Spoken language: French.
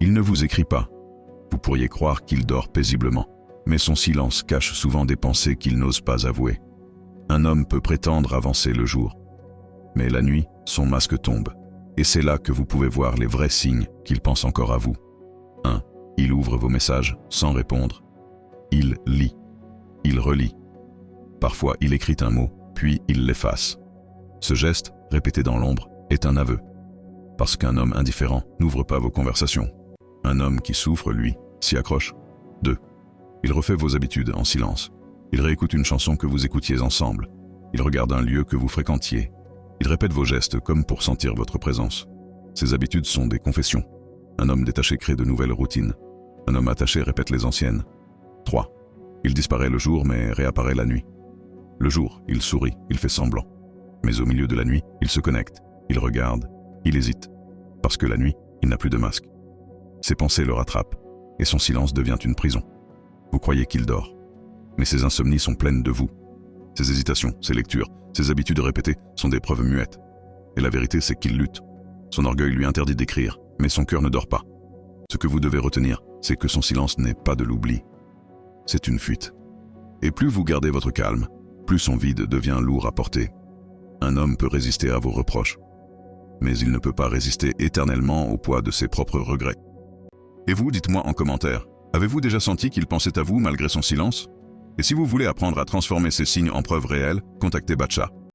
Il ne vous écrit pas. Vous pourriez croire qu'il dort paisiblement, mais son silence cache souvent des pensées qu'il n'ose pas avouer. Un homme peut prétendre avancer le jour, mais la nuit, son masque tombe, et c'est là que vous pouvez voir les vrais signes qu'il pense encore à vous. 1. Il ouvre vos messages sans répondre. Il lit. Il relit. Parfois, il écrit un mot, puis il l'efface. Ce geste, répété dans l'ombre, est un aveu. Parce qu'un homme indifférent n'ouvre pas vos conversations. Un homme qui souffre, lui, s'y accroche. 2. Il refait vos habitudes en silence. Il réécoute une chanson que vous écoutiez ensemble. Il regarde un lieu que vous fréquentiez. Il répète vos gestes comme pour sentir votre présence. Ces habitudes sont des confessions. Un homme détaché crée de nouvelles routines. Un homme attaché répète les anciennes. 3. Il disparaît le jour mais réapparaît la nuit. Le jour, il sourit, il fait semblant. Mais au milieu de la nuit, il se connecte, il regarde, il hésite. Parce que la nuit, il n'a plus de masque. Ses pensées le rattrapent, et son silence devient une prison. Vous croyez qu'il dort. Mais ses insomnies sont pleines de vous. Ses hésitations, ses lectures, ses habitudes répétées sont des preuves muettes. Et la vérité, c'est qu'il lutte. Son orgueil lui interdit d'écrire, mais son cœur ne dort pas. Ce que vous devez retenir, c'est que son silence n'est pas de l'oubli. C'est une fuite. Et plus vous gardez votre calme, plus son vide devient lourd à porter. Un homme peut résister à vos reproches, mais il ne peut pas résister éternellement au poids de ses propres regrets. Et vous, dites-moi en commentaire, avez-vous déjà senti qu'il pensait à vous malgré son silence? Et si vous voulez apprendre à transformer ces signes en preuves réelles, contactez Batcha.